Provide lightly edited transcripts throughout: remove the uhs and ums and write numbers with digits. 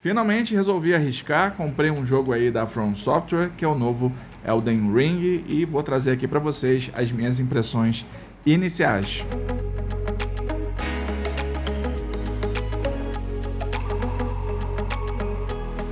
Finalmente resolvi arriscar, comprei um jogo aí da From Software, que é o novo Elden Ring, e vou trazer aqui para vocês as minhas impressões iniciais.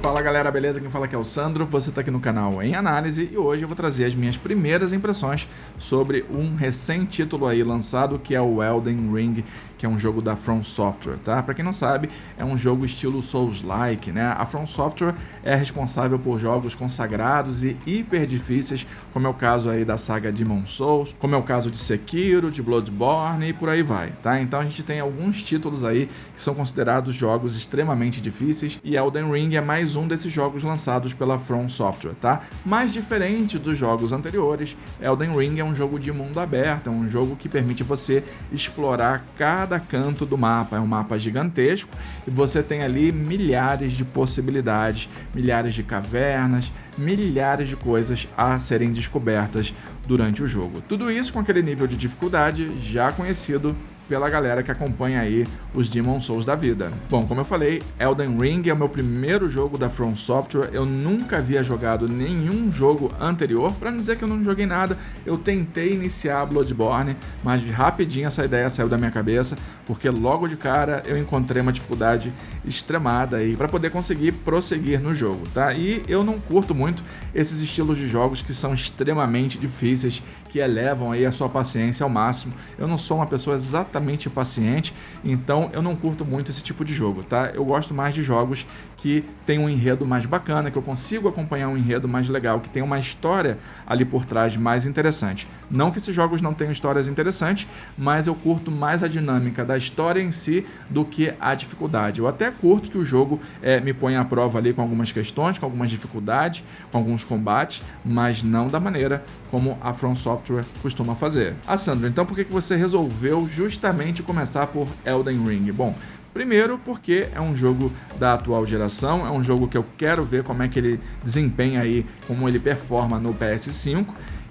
Fala galera, beleza? Quem fala aqui é o Sandro, você está aqui no canal Em Análise e hoje eu vou trazer as minhas primeiras impressões sobre um recém-título aí lançado que é o Elden Ring, que é um jogo da From Software, tá? Para quem não sabe, é um jogo estilo Souls-like, né? A From Software é responsável por jogos consagrados e hiper difíceis, como é o caso aí da saga Demon's Souls, como é o caso de Sekiro, de Bloodborne e por aí vai, tá? Então a gente tem alguns títulos aí que são considerados jogos extremamente difíceis e Elden Ring é mais um desses jogos lançados pela From Software, tá? Mas diferente dos jogos anteriores, Elden Ring é um jogo de mundo aberto, é um jogo que permite você explorar cada canto do mapa, é um mapa gigantesco e você tem ali milhares de possibilidades, milhares de cavernas, milhares de coisas a serem descobertas durante o jogo. Tudo isso com aquele nível de dificuldade já conhecido pela galera que acompanha aí os Demon's Souls da vida. Bom, como eu falei, Elden Ring é o meu primeiro jogo da From Software, eu nunca havia jogado nenhum jogo anterior, para não dizer que eu não joguei nada, eu tentei iniciar Bloodborne, mas rapidinho essa ideia saiu da minha cabeça, porque logo de cara eu encontrei uma dificuldade extremada aí para poder conseguir prosseguir no jogo, tá? E eu não curto muito esses estilos de jogos que são extremamente difíceis, que elevam aí a sua paciência ao máximo. Eu não sou uma pessoa exatamente paciente, então eu não curto muito esse tipo de jogo, tá? Eu gosto mais de jogos que tem um enredo mais bacana, que eu consigo acompanhar um enredo mais legal, que tem uma história ali por trás mais interessante. Não que esses jogos não tenham histórias interessantes, mas eu curto mais a dinâmica da história em si do que a dificuldade. Eu até curto que o jogo me ponha à prova ali com algumas questões, com algumas dificuldades, com alguns combates, mas não da maneira como a From Software costuma fazer. Sandro, então por que você resolveu justamente começar por Elden Ring? Bom, primeiro porque é um jogo da atual geração, é um jogo que eu quero ver como é que ele desempenha aí, como ele performa no PS5,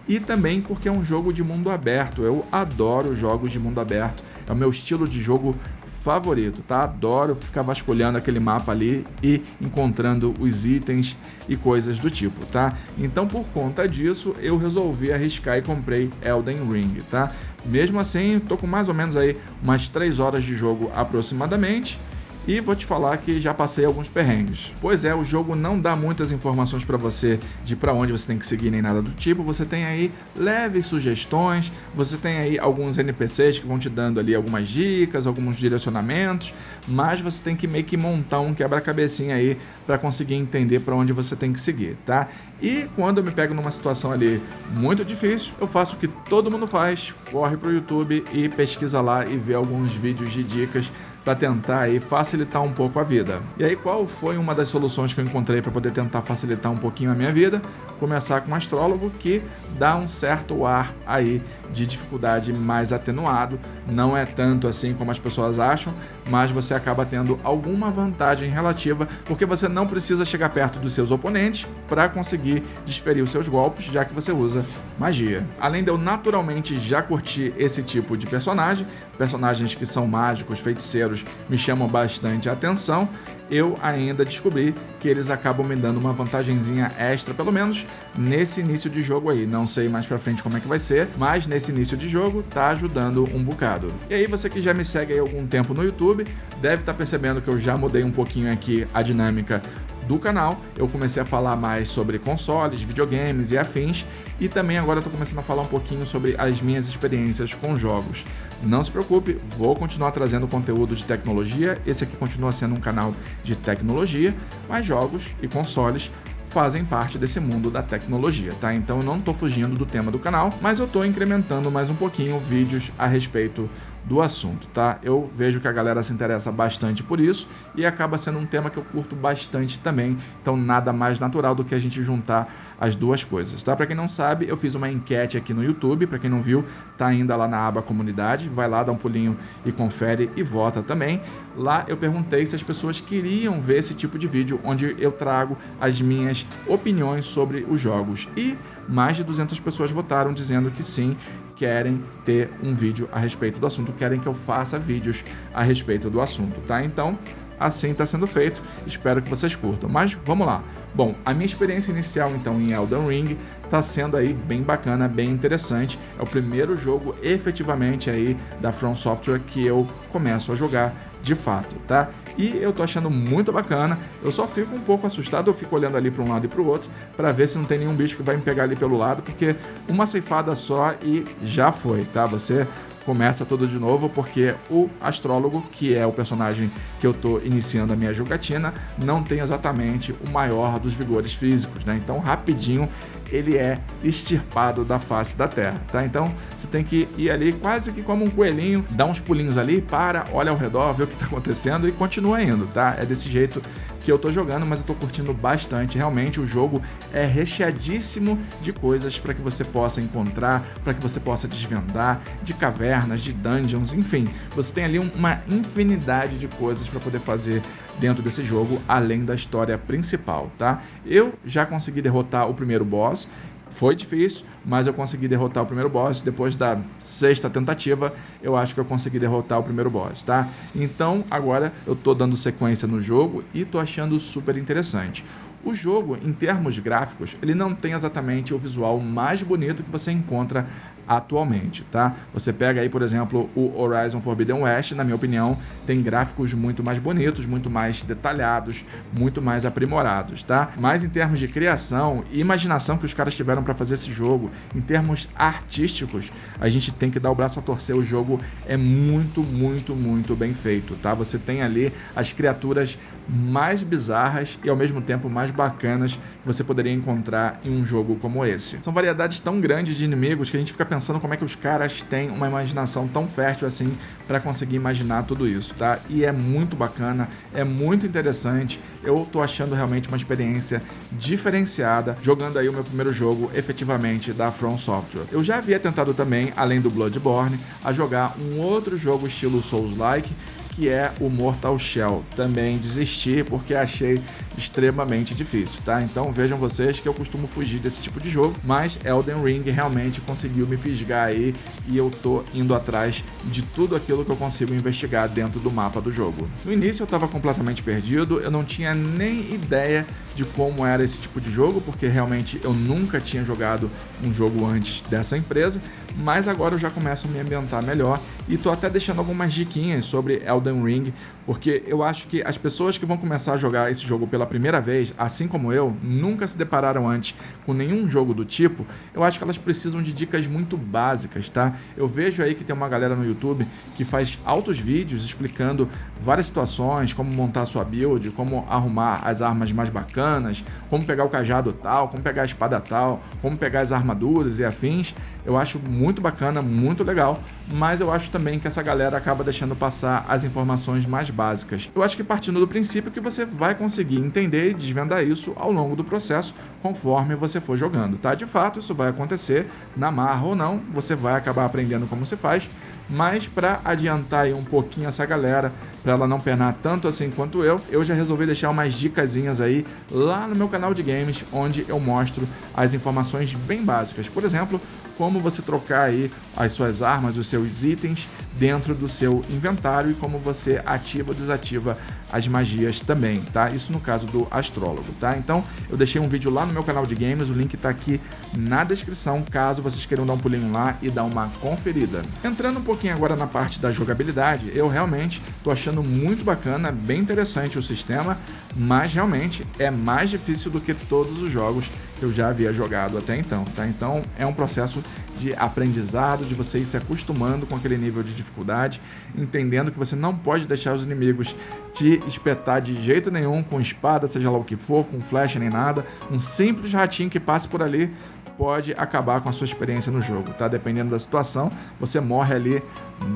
e também porque é um jogo de mundo aberto. Eu adoro jogos de mundo aberto, é o meu estilo de jogo favorito, tá? Adoro ficar vasculhando aquele mapa ali e encontrando os itens e coisas do tipo, tá? Então, por conta disso, eu resolvi arriscar e comprei Elden Ring, tá? Mesmo assim, tô com mais ou menos aí umas 3 horas de jogo aproximadamente. E vou te falar que já passei alguns perrengues. Pois é, o jogo não dá muitas informações para você de para onde você tem que seguir nem nada do tipo. Você tem aí leves sugestões, você tem aí alguns NPCs que vão te dando ali algumas dicas, alguns direcionamentos, mas você tem que meio que montar um quebra-cabecinha aí para conseguir entender para onde você tem que seguir, tá? E quando eu me pego numa situação ali muito difícil, eu faço o que todo mundo faz, corre pro YouTube e pesquisa lá e vê alguns vídeos de dicas para tentar aí facilitar um pouco a vida. E aí qual foi uma das soluções que eu encontrei para poder tentar facilitar um pouquinho a minha vida? Começar com um astrólogo que dá um certo ar aí de dificuldade mais atenuado, não é tanto assim como as pessoas acham, mas você acaba tendo alguma vantagem relativa, porque você não precisa chegar perto dos seus oponentes para conseguir desferir os seus golpes, já que você usa magia. Além de eu naturalmente já curtir esse tipo de personagens que são mágicos, feiticeiros, me chamam bastante a atenção, eu ainda descobri que eles acabam me dando uma vantagenzinha extra, pelo menos nesse início de jogo aí. Não sei mais pra frente como é que vai ser, mas nesse início de jogo tá ajudando um bocado. E aí você que já me segue aí há algum tempo no YouTube, deve estar percebendo que eu já mudei um pouquinho aqui a dinâmica do canal. Eu comecei a falar mais sobre consoles, videogames e afins, e também agora eu tô começando a falar um pouquinho sobre as minhas experiências com jogos. Não se preocupe, vou continuar trazendo conteúdo de tecnologia, esse aqui continua sendo um canal de tecnologia, mas jogos e consoles fazem parte desse mundo da tecnologia, tá? Então eu não tô fugindo do tema do canal, mas eu tô incrementando mais um pouquinho vídeos a respeito do assunto, tá? Eu vejo que a galera se interessa bastante por isso e acaba sendo um tema que eu curto bastante também, então nada mais natural do que a gente juntar as duas coisas, tá? Para quem não sabe, eu fiz uma enquete aqui no YouTube, para quem não viu, tá ainda lá na aba comunidade, vai lá, dá um pulinho e confere e vota também. Lá eu perguntei se as pessoas queriam ver esse tipo de vídeo onde eu trago as minhas opiniões sobre os jogos e mais de 200 pessoas votaram dizendo que sim, querem ter um vídeo a respeito do assunto, querem que eu faça vídeos a respeito do assunto, tá? Então, assim está sendo feito. Espero que vocês curtam. Mas vamos lá. Bom, a minha experiência inicial então em Elden Ring está sendo aí bem bacana, bem interessante. É o primeiro jogo efetivamente aí da From Software que eu começo a jogar de fato, tá? E eu tô achando muito bacana. Eu só fico um pouco assustado, eu fico olhando ali para um lado e para o outro para ver se não tem nenhum bicho que vai me pegar ali pelo lado, porque uma ceifada só e já foi, tá? Você começa tudo de novo, porque o astrólogo, que é o personagem que eu tô iniciando a minha jogatina, não tem exatamente o maior dos vigores físicos, né? Então, rapidinho, ele é extirpado da face da Terra, tá? Então, você tem que ir ali quase que como um coelhinho, dar uns pulinhos ali, olha ao redor, vê o que tá acontecendo e continua indo, tá? É desse jeito que eu tô jogando, mas eu tô curtindo bastante. Realmente o jogo é recheadíssimo de coisas para que você possa encontrar, para que você possa desvendar, de cavernas, de dungeons, enfim. Você tem ali uma infinidade de coisas para poder fazer dentro desse jogo, além da história principal, tá? Eu já consegui derrotar o primeiro boss. Foi difícil, mas eu consegui derrotar o primeiro boss. Depois da 6ª tentativa, eu acho que eu consegui derrotar o primeiro boss, tá? Então, agora eu tô dando sequência no jogo e tô achando super interessante. O jogo, em termos gráficos, ele não tem exatamente o visual mais bonito que você encontra atualmente, tá? Você pega aí, por exemplo, o Horizon Forbidden West, na minha opinião, tem gráficos muito mais bonitos, muito mais detalhados, muito mais aprimorados, tá? Mas em termos de criação e imaginação que os caras tiveram para fazer esse jogo, em termos artísticos, a gente tem que dar o braço a torcer. O jogo é muito, muito, muito bem feito, tá? Você tem ali as criaturas mais bizarras e ao mesmo tempo mais bacanas que você poderia encontrar em um jogo como esse. São variedades tão grandes de inimigos que a gente fica pensando como é que os caras têm uma imaginação tão fértil assim para conseguir imaginar tudo isso, tá? E é muito bacana, é muito interessante. Eu tô achando realmente uma experiência diferenciada jogando aí o meu primeiro jogo efetivamente da From Software. Eu já havia tentado também, além do Bloodborne, a jogar um outro jogo estilo Souls-like, que é o Mortal Shell. Também desisti porque achei extremamente difícil, tá? Então vejam vocês que eu costumo fugir desse tipo de jogo, mas Elden Ring realmente conseguiu me fisgar aí e eu tô indo atrás de tudo aquilo que eu consigo investigar dentro do mapa do jogo. No início eu tava completamente perdido, eu não tinha nem ideia de como era esse tipo de jogo, porque realmente eu nunca tinha jogado um jogo antes dessa empresa, mas agora eu já começo a me ambientar melhor e tô até deixando algumas diquinhas sobre Elden Ring, porque eu acho que as pessoas que vão começar a jogar esse jogo pela primeira vez, assim como eu, nunca se depararam antes com nenhum jogo do tipo, eu acho que elas precisam de dicas muito básicas, tá? Eu vejo aí que tem uma galera no YouTube que faz altos vídeos explicando várias situações, como montar a sua build, como arrumar as armas mais bacanas, como pegar o cajado tal, como pegar a espada tal, como pegar as armaduras e afins. Eu acho muito bacana, muito legal, mas eu acho também que essa galera acaba deixando passar as informações mais básicas. Eu acho que partindo do princípio que você vai conseguir entender e desvendar isso ao longo do processo, conforme você for jogando, tá? De fato, isso vai acontecer na marra ou não, você vai acabar aprendendo como se faz, mas para adiantar aí um pouquinho essa galera, para ela não penar tanto assim quanto eu já resolvi deixar umas dicasinhas aí lá no meu canal de games, onde eu mostro as informações bem básicas. Por exemplo, como você trocar aí as suas armas, os seus itens dentro do seu inventário e como você ativa ou desativa as magias também, tá? Isso no caso do astrólogo, tá? Então, eu deixei um vídeo lá no meu canal de games, o link tá aqui na descrição, caso vocês queiram dar um pulinho lá e dar uma conferida. Entrando um pouquinho agora na parte da jogabilidade, eu realmente tô achando muito bacana, bem interessante o sistema, mas realmente é mais difícil do que todos os jogos que eu já havia jogado até então, tá? Então, é um processo de aprendizado, de você ir se acostumando com aquele nível de dificuldade, entendendo que você não pode deixar os inimigos te espetar de jeito nenhum com espada, seja lá o que for, com flecha nem nada. Um simples ratinho que passe por ali pode acabar com a sua experiência no jogo, tá? Dependendo da situação, você morre ali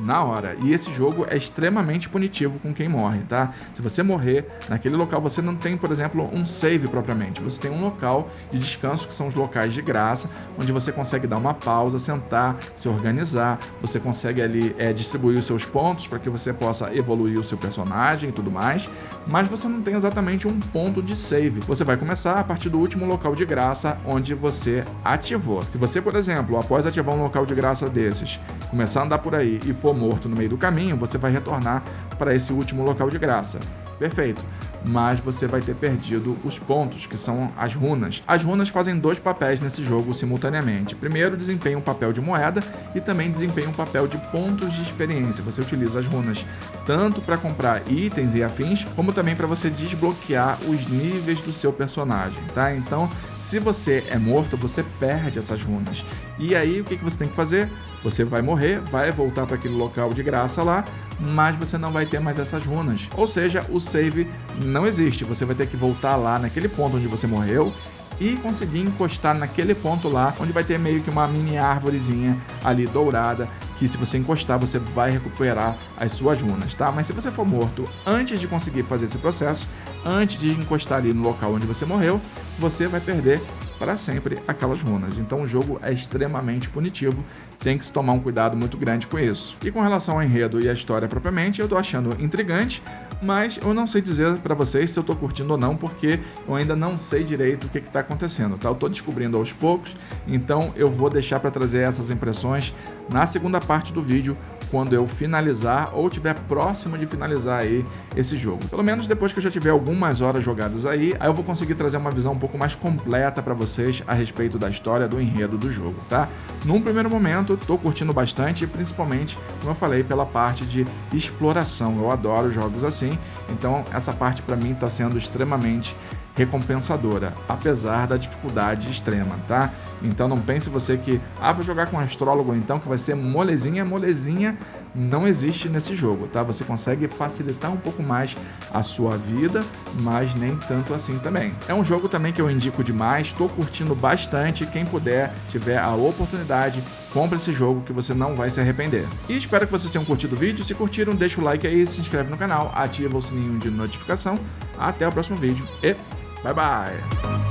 na hora. E esse jogo é extremamente punitivo com quem morre, tá? Se você morrer naquele local, você não tem, por exemplo, um save propriamente. Você tem um local de descanso, que são os locais de graça, onde você consegue dar uma pausa, sentar, se organizar, você consegue ali distribuir os seus pontos para que você possa evoluir o seu personagem e tudo mais, mas você não tem exatamente um ponto de save. Você vai começar a partir do último local de graça onde você ativou. Se você, por exemplo, após ativar um local de graça desses, começar a andar por aí e for morto no meio do caminho, você vai retornar para esse último local de graça. perfeito. Mas você vai ter perdido os pontos, que são as runas. As runas fazem 2 papéis nesse jogo simultaneamente. Primeiro, desempenham um papel de moeda e também desempenham um papel de pontos de experiência. Você utiliza as runas tanto para comprar itens e afins, como também para você desbloquear os níveis do seu personagem, tá? Então, se você é morto, você perde essas runas. E aí, o que você tem que fazer? Você vai morrer, vai voltar para aquele local de graça lá, mas você não vai ter mais essas runas. Ou seja, o save não existe. Você vai ter que voltar lá naquele ponto onde você morreu e conseguir encostar naquele ponto lá, onde vai ter meio que uma mini árvorezinha ali dourada, que se você encostar, você vai recuperar as suas runas, tá? Mas se você for morto antes de conseguir fazer esse processo, antes de encostar ali no local onde você morreu, você vai perder para sempre aquelas runas. Então o jogo é extremamente punitivo, tem que se tomar um cuidado muito grande com isso. E com relação ao enredo e à história propriamente, eu tô achando intrigante, mas eu não sei dizer para vocês se eu tô curtindo ou não, porque eu ainda não sei direito o que tá acontecendo, tá? Eu tô descobrindo aos poucos, então eu vou deixar para trazer essas impressões na segunda parte do vídeo, quando eu finalizar ou tiver próximo de finalizar aí esse jogo. Pelo menos depois que eu já tiver algumas horas jogadas aí eu vou conseguir trazer uma visão um pouco mais completa para vocês a respeito da história, do enredo do jogo, tá? Num primeiro momento, tô curtindo bastante, principalmente, como eu falei, pela parte de exploração. Eu adoro jogos assim, então essa parte para mim tá sendo extremamente recompensadora, apesar da dificuldade extrema, tá? Então não pense você que, vou jogar com um astrólogo então, que vai ser molezinha. Molezinha não existe nesse jogo, tá? Você consegue facilitar um pouco mais a sua vida, mas nem tanto assim também. É um jogo também que eu indico demais, tô curtindo bastante. Quem puder, tiver a oportunidade, compre esse jogo que você não vai se arrepender. E espero que vocês tenham curtido o vídeo. Se curtiram, deixa o like aí, se inscreve no canal, ativa o sininho de notificação. Até o próximo vídeo e bye bye!